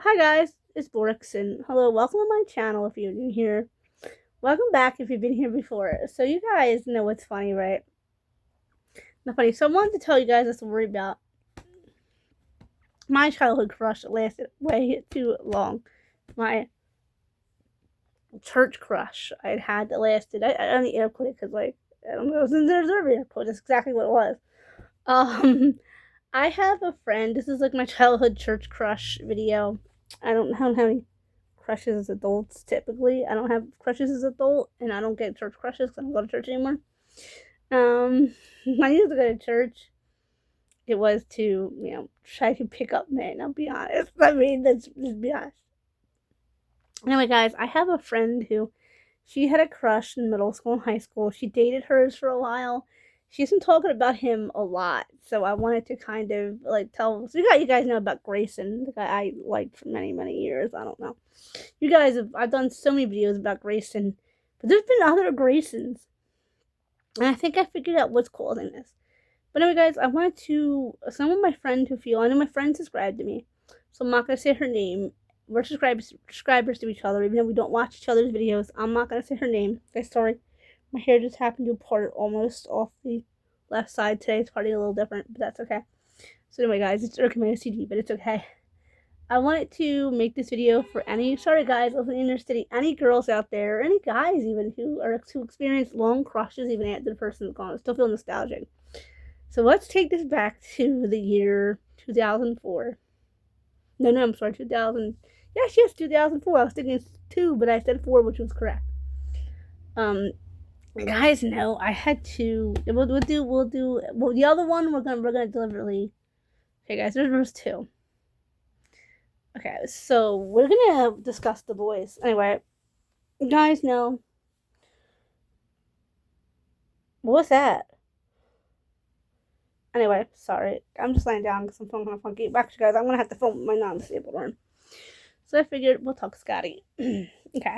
Hi guys, it's Borix, and hello, welcome to my channel if you're new here. Welcome back if you've been here before. So you guys know what's funny, right? Not funny. So I wanted to tell you guys a story about my childhood crush that lasted way too long. My church crush I'd had that lasted. I only air quote it because I don't know. There's a air quote. That's exactly what it was. Um, I have a friend. This is like my childhood church crush video. I don't have any crushes as adults typically. I don't have crushes as adult, and I don't get church crushes because I don't go to church anymore. When I used to go to church, it was to try to pick up men. I'll be honest. I mean, let's be honest. Anyway, guys, I have a friend who she had a crush in middle school and high school. She dated hers for a while. She's been talking about him a lot, so I wanted to kind of like tell. So you guys know about Grayson, the guy I liked for many years. I don't know. You guys have. I've done so many videos about Grayson, but there's been other Graysons, and I think I figured out what's causing this. But anyway, guys, I wanted to. Some of my friends who feel. I know my friend subscribed to me, so I'm not gonna say her name. We're subscribers to each other, even though we don't watch each other's videos. I'm not gonna say her name. Okay, sorry. My hair just happened to part almost off the left side today. It's parting a little different, but that's okay. So anyway, guys, it's irking my OCD, but it's okay. I wanted to make this video for any, sorry guys, listening in your city, any girls out there, or any guys even who experience long crushes even after the person's gone, still feel nostalgic. So let's take this back to the year 2004. No, I'm sorry, 2000. Yes, 2004. I was thinking 2, but I said 4, which was correct. Guys, no, I had to. We'll do. Well, the other one we're gonna deliberately. Okay, guys, there's 2. Okay, so we're gonna discuss the boys. Anyway, guys, no. What was that? Anyway, sorry. I'm just laying down because I'm feeling kind of funky. Actually, guys, I'm gonna have to film my non-disabled arm. So I figured we'll talk Scotty. Okay.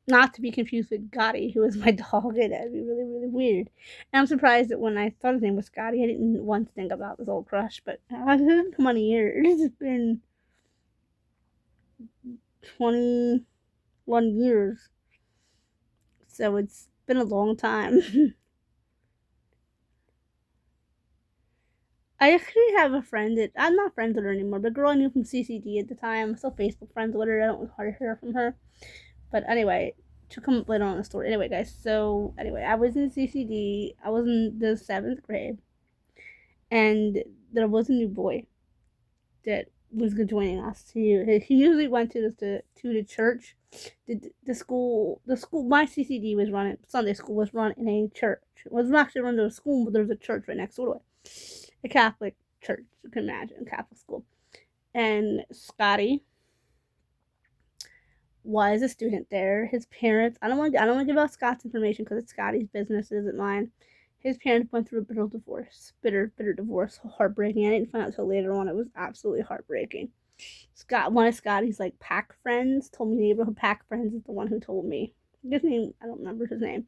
Not to be confused with Gotti, who is my dog, and that'd be really weird. And I'm surprised that when I thought his name was Scotty, I didn't once think about this old crush, but it's been 20 years. It's been 21 years. So it's been a long time. I actually have a friend that I'm not friends with her anymore, but a girl I knew from CCD at the time. I'm still Facebook friends with her. I don't hardly hear from her. But anyway, to come up later on the story. Anyway, guys, so anyway, I was in CCD. I was in the 7th grade, and there was a new boy that was joining us. He usually went to the church. The school my CCD was run, Sunday school was run in a church. It wasn't actually run to a school, but there was a church right next door to it. A Catholic church, you can imagine, a Catholic school. And Scotty was a student there. His parents, I don't want to give out Scott's information because it's Scotty's business, it isn't mine. His parents went through a bitter divorce, heartbreaking. I didn't find out until later on. It was absolutely heartbreaking. One of Scotty's like pack friends told me, neighborhood pack friends is the one who told me. His name, I don't remember his name.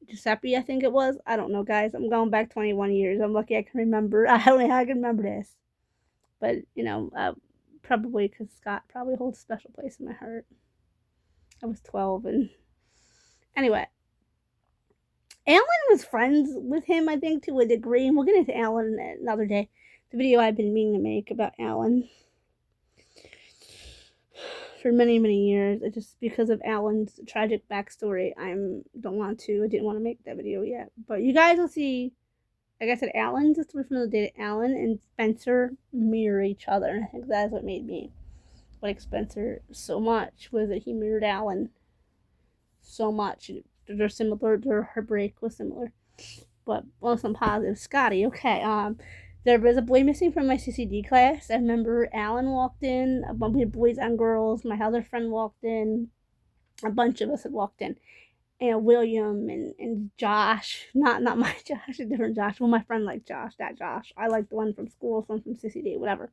Giuseppe, I think it was. I don't know, guys. I'm going back 21 years. I'm lucky I can remember. I don't know how I can remember this. But, probably because Scott probably holds a special place in my heart. I was 12, and anyway. Alan was friends with him, I think, to a degree, and we'll get into Alan another day. The video I've been meaning to make about Alan for many years. It's just because of Alan's tragic backstory. I didn't want to make that video yet. But you guys will see, like I said, Alan's the story from the day that Alan and Spencer mirror each other. And I think that's what made me like Spencer so much, was that he mirrored Alan so much. They're similar, their heartbreak was similar. But on some positive, Scotty, okay. There was a boy missing from my CCD class. I remember Alan walked in, a bunch of boys and girls. My other friend walked in. A bunch of us had walked in. And William and Josh. Not my Josh, a different Josh. Well, my friend liked Josh, that Josh. I liked the one from school, one from CCD, whatever.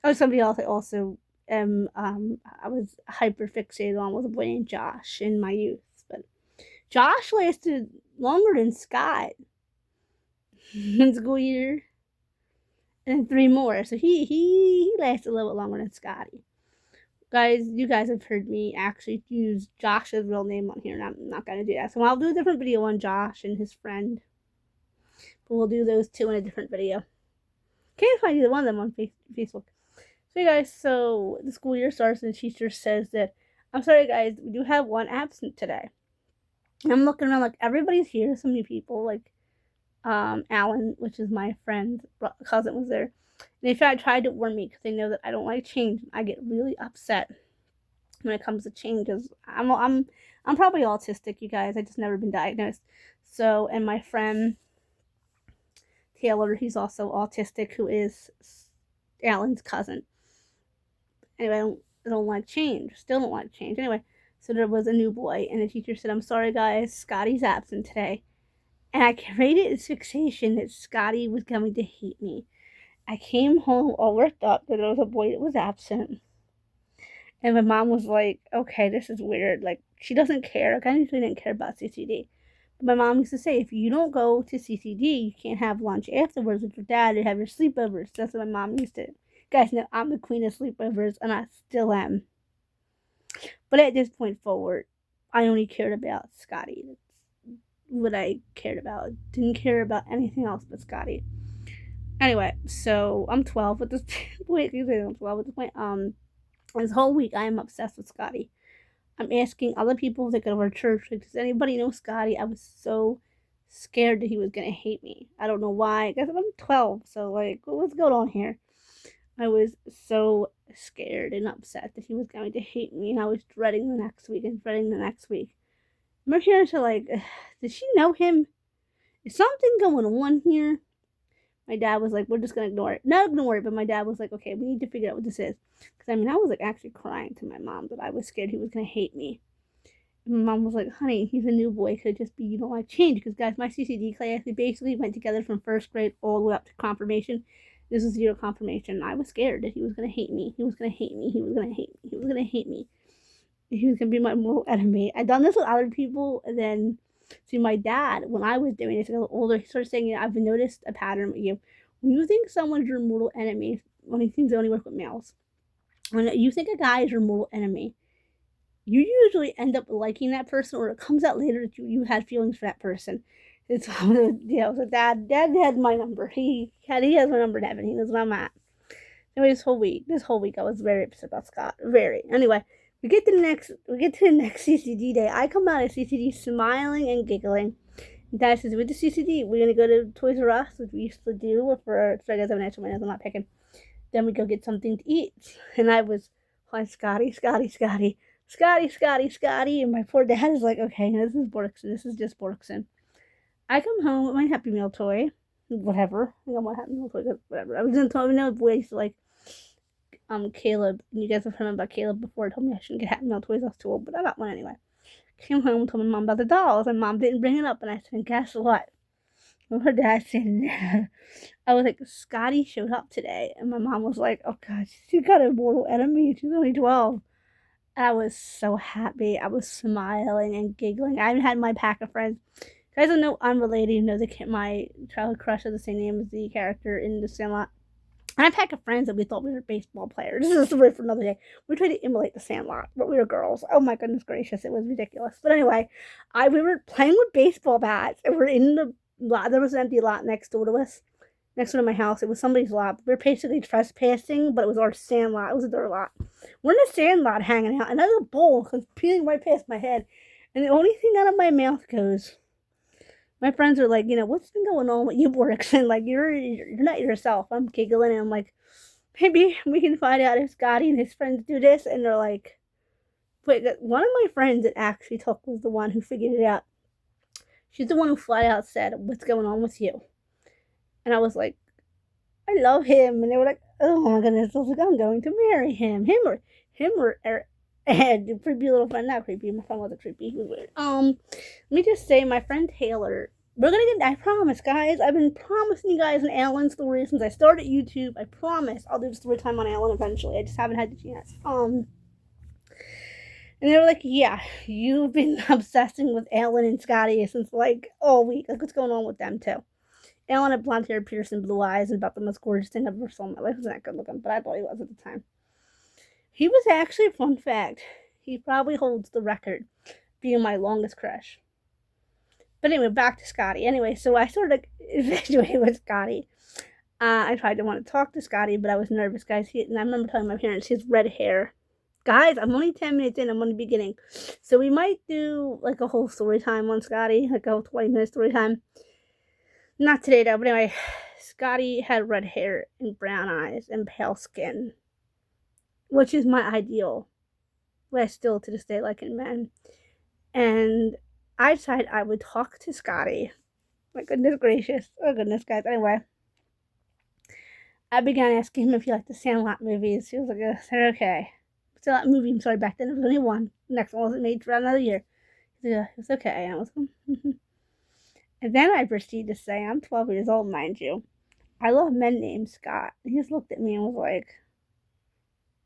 Oh, somebody else I also I was hyper fixated on was a boy named Josh in my youth. But Josh lasted longer than Scott in school year. and then 3 more. So he lasted a little bit longer than Scotty. Guys, you guys have heard me actually use Josh's real name on here, and I'm not going to do that. So I'll do a different video on Josh and his friend. But we'll do those two in a different video. Can't find either one of them on Facebook. So, you guys, so the school year starts, and the teacher says that, I'm sorry, guys, we do have one absent today. And I'm looking around, like, everybody's here. So many people, like, Alan, which is my friend's cousin, was there. And they tried to warn me because they know that I don't like change. I get really upset when it comes to changes. I'm probably autistic, you guys. I just never been diagnosed. So, and my friend Taylor, he's also autistic, who is Alan's cousin. Anyway, I don't like change. Still don't like change. Anyway, so there was a new boy, and the teacher said, I'm sorry, guys, Scotty's absent today. And I created this fixation that Scotty was going to hate me. I came home all worked up that there was a boy that was absent. And my mom was like, okay, this is weird. Like, she doesn't care. Like, I usually didn't care about CCD. But my mom used to say, if you don't go to CCD, you can't have lunch afterwards with your dad or have your sleepovers. That's what my mom used to. Guys, know I'm the queen of sleepovers, and I still am. But at this point forward, I only cared about Scotty. That's what I cared about. Didn't care about anything else but Scotty. Anyway, so I'm 12 at this point. I'm 12 at this point. This whole week I am obsessed with Scotty. I'm asking other people that go to our church, like, does anybody know Scotty? I was so scared that he was gonna hate me. I don't know why. I guess I'm 12, so like, what's going on here? I was so scared and upset that he was going to hate me, and I was dreading the next week and dreading the next week. I'm here to like, does she know him? Is something going on here? My dad was like, we're just going to ignore it. Not ignore it, but my dad was like, okay, we need to figure out what this is. Because, I mean, I was like actually crying to my mom that I was scared he was going to hate me. And my mom was like, honey, he's a new boy. Could just be you don't like change. Because, guys, my CCD class, we basically went together from first grade all the way up to confirmation. This was 0 confirmation. I was scared that he was going to hate me. He was going to hate me. He was going to hate me. He was going to hate me. He was going to be my mortal enemy. I'd done this with other people, and then see, my dad, when I was doing this, a little older, he started saying, I've noticed a pattern with you. When you think someone's your mortal enemy, when he seems to only work with males, when you think a guy is your mortal enemy, you usually end up liking that person, or it comes out later that you had feelings for that person. It's so dad had my number. He has my number in heaven. He knows where I'm at. Anyway, this whole week I was very upset about Scott. Very. Anyway, we get to the next CCD day. I come out of CCD smiling and giggling. And Dad says, with the CCD, we're gonna go to Toys R Us, which we used to do for. So I guess I have an extra minute. I'm not picking. Then we go get something to eat. And I was, hi, Scotty. And my poor dad is like, okay, this is Borkson. This is just Borkson. I come home with my Happy Meal toy. Whatever. I got my Happy Meal toy. Whatever. I was in toy. No boys like Caleb. And you guys have heard about Caleb before. Told me I shouldn't get Happy Meal toys. I was too old, but I got one anyway. Came home, told my mom about the dolls, and Mom didn't bring it up. And I said, guess what? And her dad said, no. I was like, Scotty showed up today. And my mom was like, oh God, she's got a mortal enemy. She's only 12. And I was so happy. I was smiling and giggling. I even had my pack of friends. Guys don't know, unrelated, you know, my childhood crush is the same name as the character in The Sandlot. And I had a pack of friends that we thought we were baseball players. This is a story for another day. We tried to emulate The Sandlot, but we were girls. Oh my goodness gracious, it was ridiculous. But anyway, we were playing with baseball bats, and we're in the lot. There was an empty lot next door to us, next door to my house. It was somebody's lot. We were basically trespassing, but it was our sand lot. It was a dirt lot. We're in the sand lot hanging out, and there's a bowl was peeling right past my head. And the only thing out of my mouth goes, my friends are like, what's been going on with you, Borkson? Like, you're not yourself. I'm giggling, and I'm like, maybe we can find out if Scotty and his friends do this. And they're like, wait, one of my friends that actually took was the one who figured it out. She's the one who flat out said, what's going on with you? And I was like, I love him. And they were like, oh my goodness. I was like, I'm going to marry him. Him or Ed, creepy little friend. Not creepy. My friend wasn't creepy. He was weird. Let me just say, my friend Taylor, we're gonna get, I promise, guys. I've been promising you guys an Alan story since I started YouTube. I promise I'll do the story time on Alan eventually. I just haven't had the chance. And they were like, yeah, you've been obsessing with Alan and Scotty since like all week. Like, what's going on with them too? Alan had blonde hair, piercing blue eyes, and about the most gorgeous thing I've ever saw in my life. He wasn't that good looking, but I thought he was at the time. He was actually, fun fact, he probably holds the record being my longest crush. But anyway, back to Scotty. Anyway, so I sort of infatuated with Scotty. I tried to want to talk to Scotty, but I was nervous, guys. And I remember telling my parents he has red hair. Guys, I'm only 10 minutes in. I'm on the beginning. So we might do like a whole story time on Scotty, like a whole 20-minute story time. Not today, though. But anyway, Scotty had red hair and brown eyes and pale skin, which is my ideal. What I still to this day like in men. And I decided I would talk to Scotty. My goodness gracious. Oh, goodness, guys. Anyway, I began asking him if he liked the Sandlot movies. He was like, I said, okay. Sandlot movie, I'm sorry, back then it was only one. The next one wasn't made for another year. He said, it's okay. And I was like, And then I proceeded to say, I'm 12 years old, mind you. I love men named Scott. He just looked at me and was like,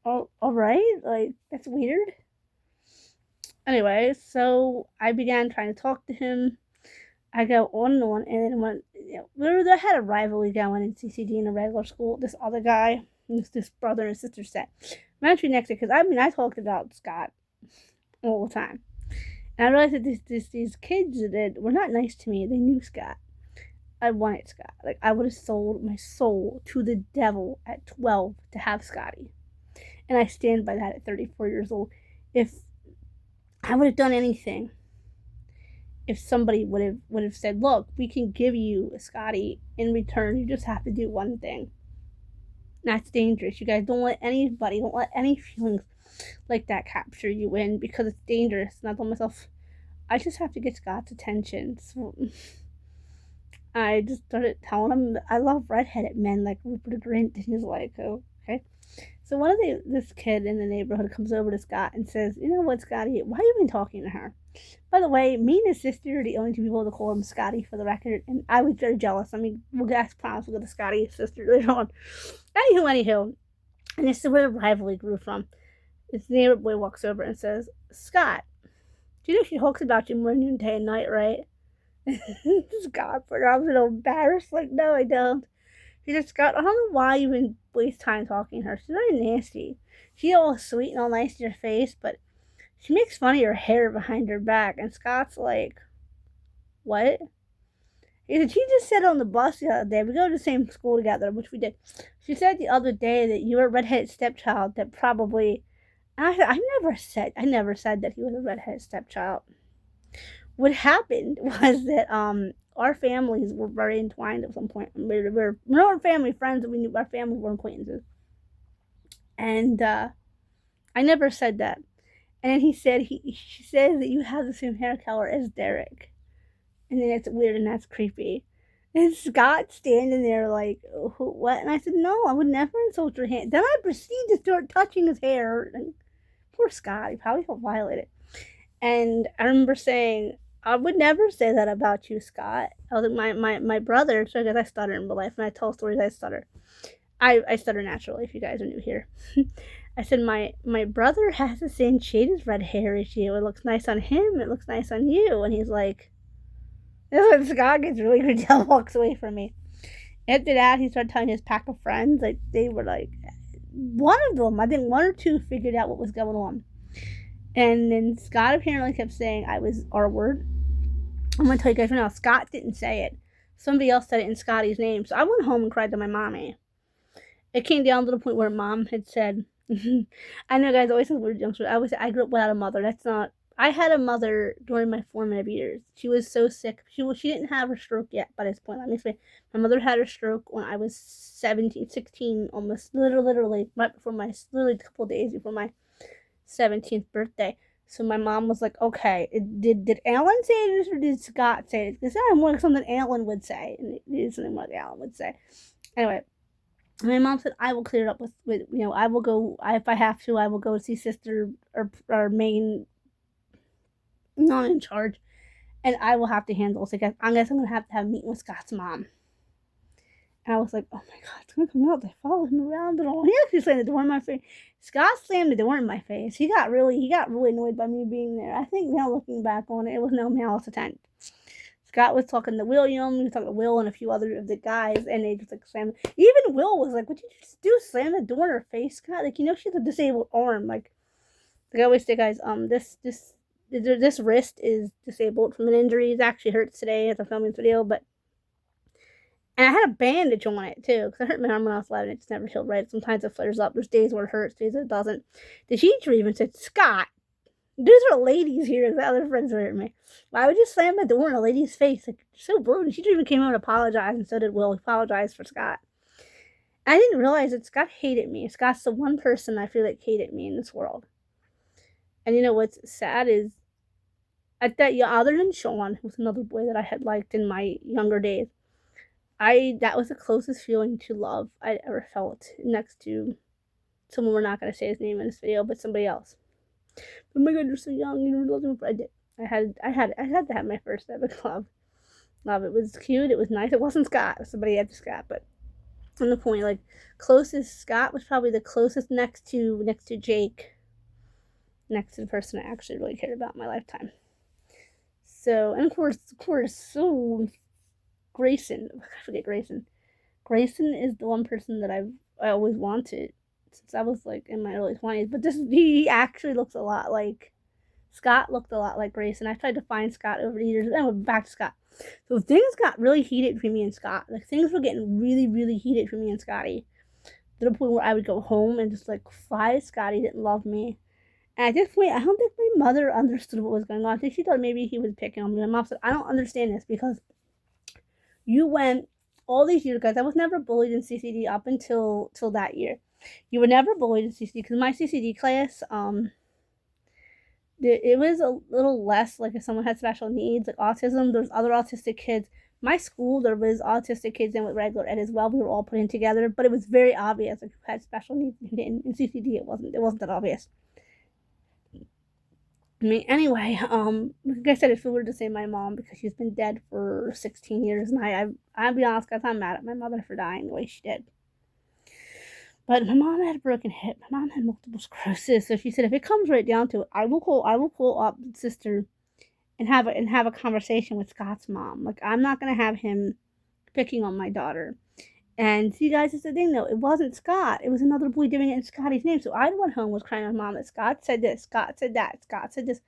oh, alright? Like, that's weird. Anyway, so I began trying to talk to him. I go on and on, and then when they had a rivalry going in CCD in a regular school, this other guy, this brother and sister set. I'm actually next to because I talked about Scott all the time, and I realized that these kids that were not nice to me. They knew Scott. I wanted Scott. Like I would have sold my soul to the devil at 12 to have Scotty, and I stand by that at 34 years old. If I would have done anything. If somebody would have said, look, we can give you a Scotty in return, you just have to do one thing. That's dangerous. You guys don't let any feelings like that capture you in because it's dangerous. And I told myself, I just have to get Scott's attention. So I just started telling him I love redheaded men like Rupert Grint. And he's like, oh, okay. So this kid in the neighborhood comes over to Scott and says, you know what, Scotty, why have you been talking to her? By the way, me and his sister are the only two people to call him Scotty for the record, and I was very jealous. I mean, we'll get the Scotty sister later on. Anywho, and this is where the rivalry grew from. This neighbor boy walks over and says, Scott, do you know she talks about you morning, day, and night, right? Scott's like, I was a little embarrassed. Like, no, I don't. She said, Scott, I don't know why you even waste time talking to her. She's very nasty. She's all sweet and all nice to your face, but she makes fun of your hair behind her back. And Scott's like, what? He said, she just said on the bus the other day, we go to the same school together, which we did. She said the other day that you were a redheaded stepchild that probably, I never said that he was a redheaded stepchild. What happened was that, our families were very entwined at some point. We were not family friends, but we knew our family were acquaintances. And I never said that. And then she says that you have the same hair color as Derek. And then it's weird and that's creepy. And Scott's standing there like, what? And I said, no, I would never insult your hand. Then I proceed to start touching his hair. And poor Scott, he probably felt violated. And I remember saying, I would never say that about you, Scott. I was like, my brother, so I guess I stutter in real life. When I tell stories, I stutter. I stutter naturally, if you guys are new here. I said, my brother has the same shade as red hair as you. It looks nice on him. It looks nice on you. And he's like, this is when Scott gets really good and walks away from me. After that, he started telling his pack of friends. Like, they were like, one of them, I think one or two figured out what was going on. And then Scott apparently kept saying I was R-word. I'm going to tell you guys right now, Scott didn't say it. Somebody else said it in Scotty's name. So I went home and cried to my mommy. It came down to the point where Mom had said, I know guys always say weird youngsters. I grew up without a mother. That's not, I had a mother during my formative years. She was so sick. She didn't have her stroke yet by this point. Let me explain. My mother had her stroke when I was 16, almost literally right before literally a couple of days before my 17th birthday. So my mom was like, okay, did Alan say this or did Scott say it? Because it sounded more like something Alan would say. And it is something like Alan would say. Anyway, my mom said, I will clear it up with I will go, if I have to, I will go see sister or main non in charge. And I will have to handle it. So I guess I'm going to have a meeting with Scott's mom. And I was like, oh my God, it's going to come out. They followed him around and all. He actually slammed the door in my face. Scott slammed the door in my face. He got really annoyed by me being there. I think now looking back on it, it was no malice intent. Scott was talking to William, he was talking to Will and a few other of the guys, and they just like slammed. Even Will was like, "What did you just do? Slam the door in her face, Scott? Like, she has a disabled arm. Like I always say, guys, this wrist is disabled from an injury. It actually hurts today as I'm filming this video, but and I had a bandage on it too because I hurt my arm when I was 11. It just never healed right. Sometimes it flares up. There's days where it hurts, days it doesn't. The teacher even said, Scott, these are ladies here. The other friends were hurting me. Why would you slam the door in a lady's face? Like, so rude. She even came out and apologized, and so did Will. He apologized for Scott. I didn't realize that Scott hated me. Scott's the one person I feel like hated me in this world. And you know what's sad is, at that, other than Sean, who was another boy that I had liked in my younger days, that was the closest feeling to love I'd ever felt next to someone. We're not going to say his name in this video, but somebody else. Oh my God, you're so young. You never loved him. I did. I had to have my first ever love. It was cute. It was nice. It wasn't Scott. Somebody had Scott, but on the point, like closest, Scott was probably the closest next to Jake, next to the person I actually really cared about in my lifetime. So, and of course, so Grayson. I forget Grayson. Grayson is the one person that I always wanted since I was like in my early 20s. But he actually looks a lot like Scott. Looked a lot like Grayson. I tried to find Scott over the years. Then went back to Scott. So things got really heated between me and Scott. Like things were getting really, really heated for me and Scotty. To the point where I would go home and just like cry. Scotty didn't love me. And at this point, I don't think my mother understood what was going on. I think she thought maybe he was picking on me. My mom said, I don't understand this because you went all these years, guys. I was never bullied in CCD up until that year. You were never bullied in CCD because my CCD class, it was a little less like if someone had special needs, like autism. There's other autistic kids. My school, there was autistic kids in with regular ed as well. We were all put in together, but it was very obvious like who had special needs and who didn't. In CCD, it wasn't that obvious. I mean, anyway, like I said, it's weird to say my mom because she's been dead for 16 years, and I'll be honest, guys, I'm mad at my mother for dying the way she did. But my mom had a broken hip. My mom had multiple sclerosis, so she said if it comes right down to it, I will call up sister and have a conversation with Scott's mom. Like I'm not gonna have him picking on my daughter. And see, guys, it's the thing, though. It wasn't Scott. It was another boy doing it in Scotty's name. So I went home, was crying to my mom that Scott said this, Scott said that, Scott said this,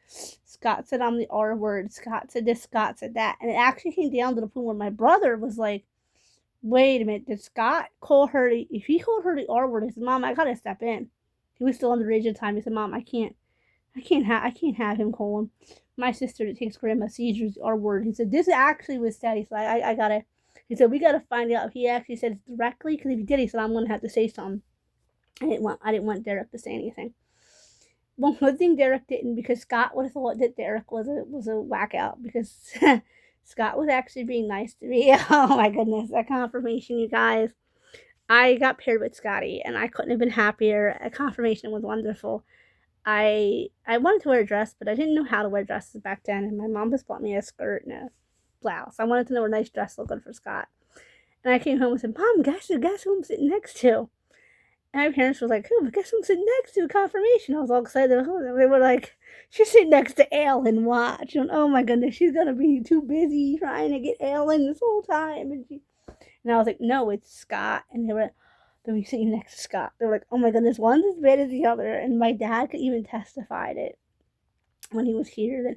Scott said I'm the R word, Scott said this, Scott said that. And it actually came down to the point where my brother was like, wait a minute, did Scott call her, if he called her the R word, he said, Mom, I gotta step in. He was still underage at the time. He said, Mom, I can't have him call him. My sister that takes grandma seizures the R word. He said, this actually was Daddy, so I gotta. He said, we got to find out if he actually said it directly, because if he did, he said, I'm going to have to say something. I didn't want Derek to say anything. Well, one thing Derek didn't, because Scott would have thought that Derek was a whack out, because Scott was actually being nice to me. Oh my goodness, that confirmation, you guys. I got paired with Scotty, and I couldn't have been happier. A confirmation was wonderful. I wanted to wear a dress, but I didn't know how to wear dresses back then, and my mom just bought me a skirt and a blouse. I wanted to know a nice dress looked good for Scott. And I came home and said, Mom, guess who I'm sitting next to? And my parents were like, who? Guess who I'm sitting next to? Confirmation. I was all excited. They were like, she's sitting next to Ellen. Watch. And oh my goodness, she's going to be too busy trying to get Ellen this whole time. And I was like, no, it's Scott. And they were sitting next to Scott. They were like, oh my goodness, one's as bad as the other. And my dad could even testify to it when he was here that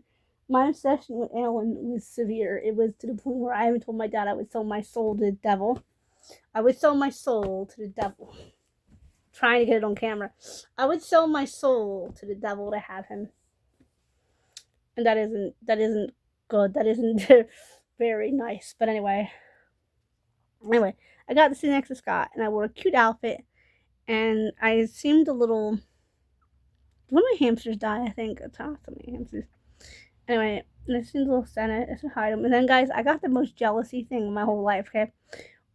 my obsession with Ellen was severe. It was to the point where I even told my dad I would sell my soul to the devil. I would sell my soul to the devil. Trying to get it on camera. I would sell my soul to the devil to have him. And that isn't good. That isn't very nice. But anyway, I got to sit next to Scott, and I wore a cute outfit, and I seemed a little. One of my hamsters died, I think. It's not so many hamsters. Anyway, and I seemed a little sad. I should hide them. And then, guys, I got the most jealousy thing in my whole life. Okay,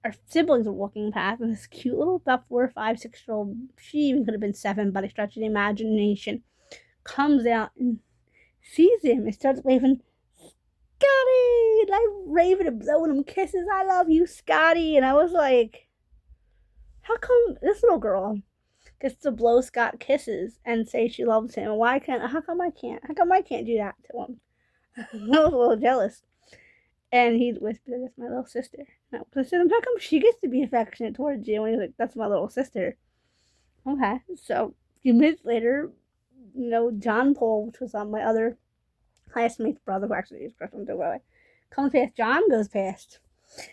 our siblings were walking past, and this cute little about 4, 5, 6-year-old. She even could have been 7, but I stretch the imagination. Comes out and sees him and starts waving, Scotty! And I raving and blowing him kisses. I love you, Scotty. And I was like, how come this little girl gets to blow Scott kisses and say she loves him? How come I can't do that to him? I was a little jealous. And he'd whisper, "That's my little sister." And I said, "How come she gets to be affectionate towards you?" And he's like, "That's my little sister." Okay. So a few minutes later, John Paul, which was my other classmate's brother, who actually is crush on Joe, comes past. John goes past.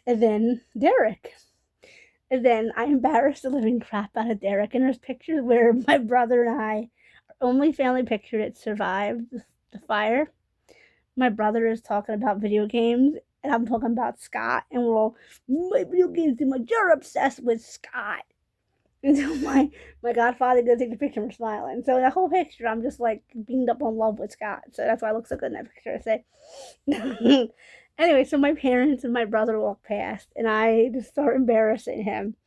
And then Derek. And then I embarrassed the living crap out of Derek. And there's pictures where my brother and I, our only family picture that survived the fire. My brother is talking about video games, and I'm talking about Scott. And we're all, "My video games too much. You're obsessed with Scott." And so my godfather goes take the picture and we're smiling. So in that whole picture, I'm just like beamed up on love with Scott. So that's why I look so good in that picture, I say. Anyway, so my parents and my brother walk past, and I just start embarrassing him.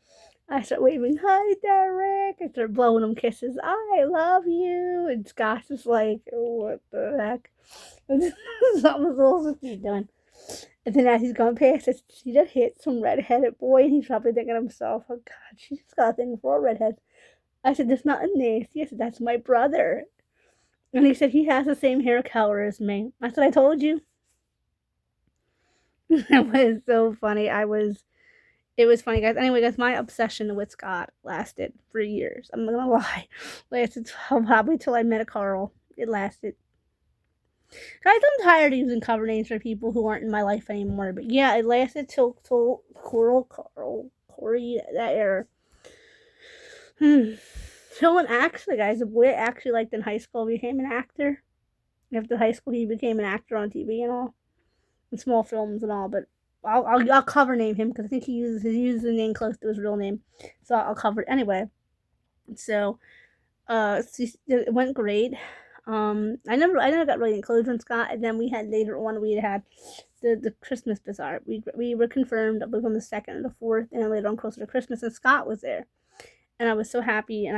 I start waving, "Hi, Derek." I start blowing him kisses. "I love you." And Scott's just like, "What the heck?" Something his little sister's doing. And then as he's going past, she just hit some redheaded boy, and he's probably thinking to himself, "Oh God, she just got a thing for a redhead." I said, "There's nothing nasty." I said, "That's my brother." And he said, "He has the same hair color as me." I said, "I told you." It was so funny. It was funny, guys. Anyway, guys, my obsession with Scott lasted for years. I'm not gonna lie. Lasted probably till I met Carl. It lasted. Guys, I'm tired of using cover names for people who aren't in my life anymore. But yeah, it lasted till Corey, that era. So, and actually, guys, the boy I actually liked in high school became an actor. After high school, he became an actor on TV and all, in small films and all. But I'll cover name him because I think he uses the name close to his real name, so I'll cover it anyway. So, it went great. I never got really enclosed on Scott, and then we had later on we had the Christmas bazaar. We were confirmed, I believe, on the 2nd or the 4th, and then later on closer to Christmas, and Scott was there, and I was so happy, and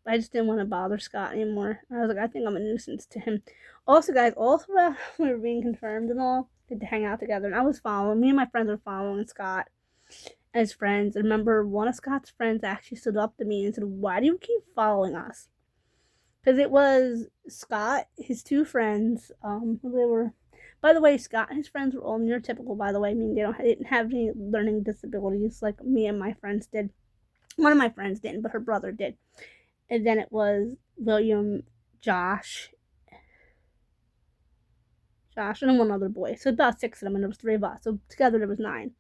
I just didn't want to bother Scott anymore. I was like, I think I'm a nuisance to him. Also, guys, while we were being confirmed and all, we had to hang out together, and I was following. Me and my friends were following Scott and his friends. I remember one of Scott's friends actually stood up to me and said, "Why do you keep following us?" Because it was Scott, his two friends, they were, by the way, Scott and his friends were all neurotypical, by the way. I mean, they didn't have any learning disabilities like me and my friends did. One of my friends didn't, but her brother did. And then it was William, Josh, and then one other boy. So about 6 of them, and there was 3 of us. So together there was 9.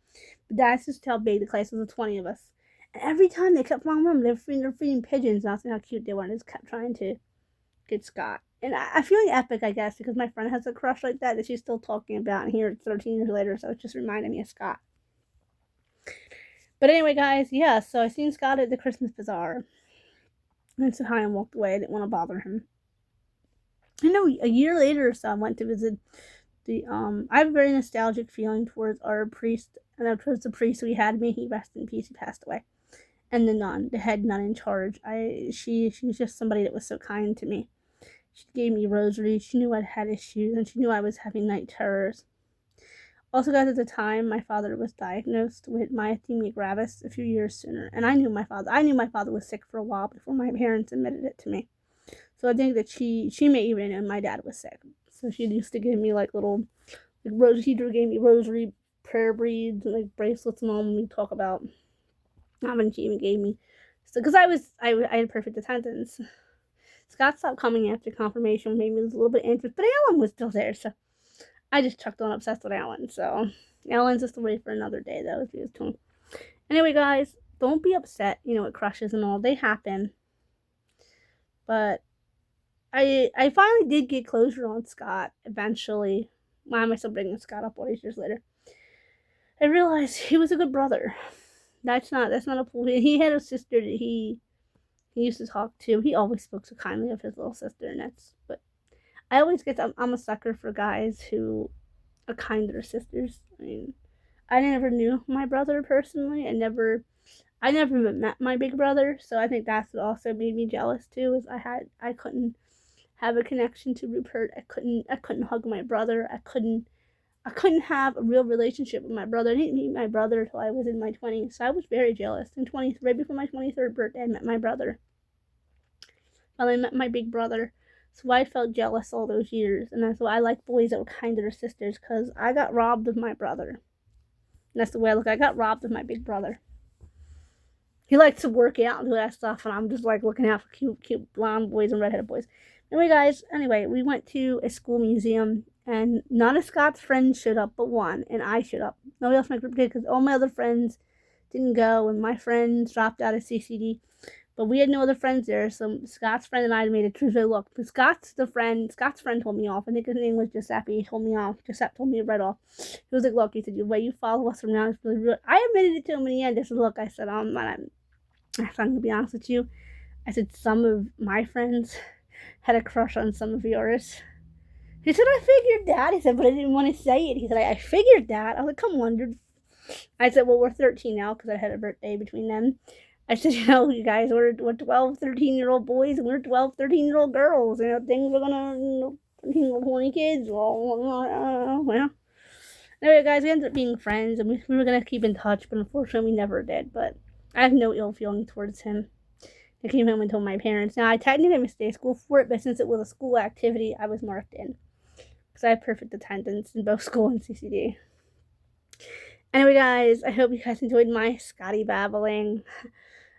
But that's just how big the class was, of 20 of us. And every time they kept following them, they were feeding pigeons, and I was how cute they were, and I just kept trying to get Scott. And I feel like epic, I guess, because my friend has a crush like that she's still talking about, and here it's 13 years later, so it just reminded me of Scott. But anyway, guys, yeah, so I seen Scott at the Christmas bazaar, and said hi and walked away. I didn't want to bother him. I know a year later or so, I went to visit the, I have a very nostalgic feeling towards our priest, and towards the priest we had. May he rest in peace, he passed away. And the nun, the head nun in charge. She's just somebody that was so kind to me. She gave me rosaries. She knew I'd had issues, and she knew I was having night terrors. Also, guys, at the time, my father was diagnosed with myasthenia gravis a few years sooner, and I knew my father was sick for a while before my parents admitted it to me. So I think that she may even know my dad was sick. So she used to give me little he gave me rosary prayer beads and bracelets and all when we talk about. She even gave me, so because I had perfect attendance. Scott stopped coming after confirmation, maybe was a little bit anxious, but Alan was still there, so I just chucked on obsessed with Alan. So Alan's a story for another day, though, if you was to. Anyway, guys, don't be upset, with crushes and all. They happen. But I finally did get closure on Scott eventually. Why am I still bringing Scott up all these years later? I realized he was a good brother. That's not a fool. He had a sister that he used to talk to. He always spoke so kindly of his little sister, and but I always get I'm a sucker for guys who are kind to their sisters. I mean, I never knew my brother personally. I never even met my big brother, so I think that's what also made me jealous too. Is I couldn't have a connection to Rupert. I couldn't hug my brother. I couldn't have a real relationship with my brother. I didn't meet my brother until I was in my 20s, so I was very jealous. Right before my 23rd birthday, I met my brother. Well, I met my big brother. So I felt jealous all those years, and that's why I like boys that were kind to their sisters, because I got robbed of my brother. And that's the way I look. I got robbed of my big brother. He likes to work out and do that stuff, and I'm just like looking out for cute blonde boys and redheaded boys. Anyway, guys, we went to a school museum, and none of Scott's friends showed up but one, and I showed up. Nobody else in my group did, because all my other friends didn't go, and my friends dropped out of CCD. But we had no other friends there, so Scott's friend and I made a true look. But Scott's friend told me off. I think his name was Giuseppe. He told me off. Giuseppe told me right off. He was like, look, he said, the way you follow us around is really rude. I admitted it to him in the end. I said, look, I said, I'm going to be honest with you. I said, some of my friends had a crush on some of yours. He said, I figured that. He said, but I didn't want to say it. He said, I figured that. I was like, come on, dude. I said, well, we're 13 now, because I had a birthday between them. I said, you guys, we're 12, 13-year-old boys, and we're 12, 13-year-old girls. Things are gonna, 20 kids. Well. Anyway, guys, we ended up being friends, and we were gonna keep in touch, but unfortunately, we never did. But I have no ill feeling towards him. I came home and told my parents. Now, I technically missed day school for it, but since it was a school activity, I was marked in, because I had perfect attendance in both school and CCD. Anyway, guys, I hope you guys enjoyed my Scotty babbling.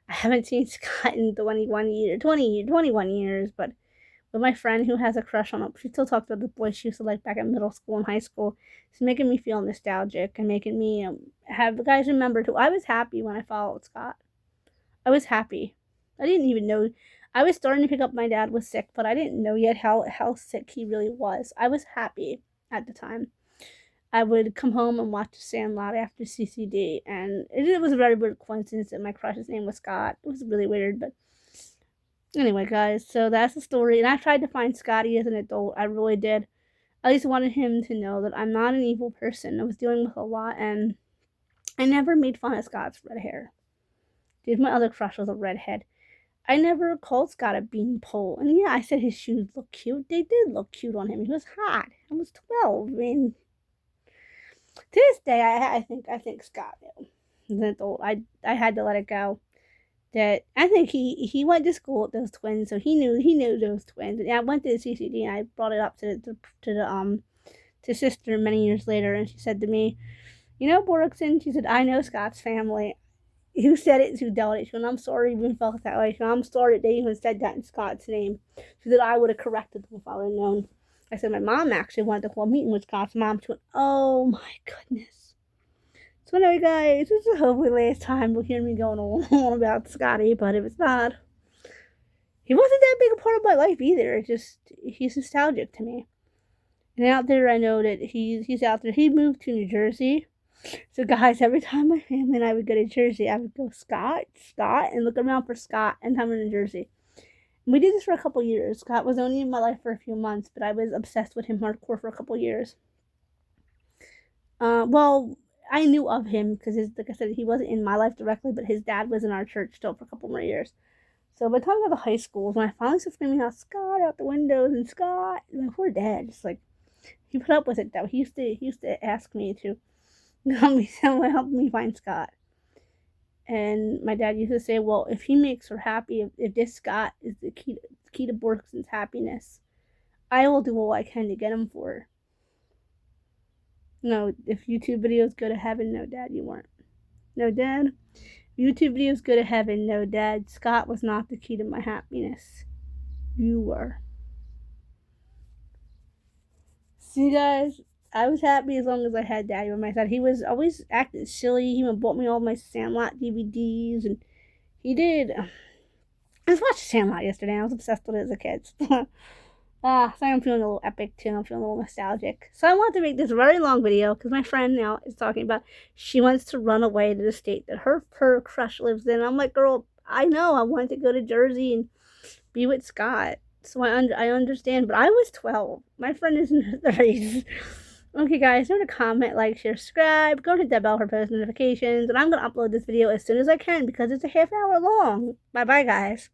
I haven't seen Scott in 21 years, but with my friend who has a crush on him, she still talks about the boy she used to like back in middle school and high school. It's making me feel nostalgic and making me have guys remember too. I was happy when I followed Scott. I was happy. I didn't even know. I was starting to pick up my dad was sick, but I didn't know yet how sick he really was. I was happy at the time. I would come home and watch The Sandlot after CCD, and it was a very weird coincidence that my crush's name was Scott. It was really weird, but anyway, guys, so that's the story. And I tried to find Scotty as an adult. I really did. I at least wanted him to know that I'm not an evil person. I was dealing with a lot, and I never made fun of Scott's red hair. Dude, my other crush was a redhead. I never called Scott a beanpole. And yeah, I said his shoes look cute. They did look cute on him. He was hot. I was 12. I mean, to this day, I think Scott knew. As an adult, I had to let it go. That I think he went to school with those twins, so he knew those twins. And I went to the CCD, and I brought it up to sister many years later, and she said to me, you know, Borkson, she said, I know Scott's family. Who said it, who dealt it. She said, I'm sorry you even felt that way. She said, I'm sorry they even said that in Scott's name. She said, I would have corrected them if I would have known. I said, my mom actually wanted to call a meeting with Scott's mom. She went, oh my goodness. So anyway, guys, this is hopefully the last time you'll hear me going on about Scotty, but if it's not, he wasn't that big a part of my life either. It's just, he's nostalgic to me. And out there, I know that he's out there. He moved to New Jersey. So guys, every time my family and I would go to Jersey, I would go Scott, and look around for Scott and come in New Jersey. And we did this for a couple years. Scott was only in my life for a few months, but I was obsessed with him hardcore for a couple years. Well, I knew of him because, like I said, he wasn't in my life directly, but his dad was in our church still for a couple more years. So by the time I got to high school, when I finally started screaming out Scott out the windows and Scott, my poor dad, just like, he put up with it though. He used to ask me to help me find Scott. And my dad used to say, well, if he makes her happy, if this Scott is the key to Borkson's happiness, I will do all I can to get him for her. No, if YouTube videos go to heaven, no, Dad, you weren't. No, Dad. YouTube videos go to heaven, no, Dad. Scott was not the key to my happiness. You were. See, guys, I was happy as long as I had Daddy by my side. He was always acting silly. He even bought me all my Sandlot DVDs, and he did. I was watching Sandlot yesterday. I was obsessed with it as a kid. So I'm feeling a little epic too. I'm feeling a little nostalgic. So I wanted to make this very long video because my friend now is talking about she wants to run away to the state that her crush lives in. I'm like, girl, I know. I wanted to go to Jersey and be with Scott. So I understand, but I was 12. My friend is in her 30s. Okay, guys, remember to comment, like, share, subscribe. Go and hit that bell for post notifications. And I'm going to upload this video as soon as I can because it's a half hour long. Bye-bye, guys.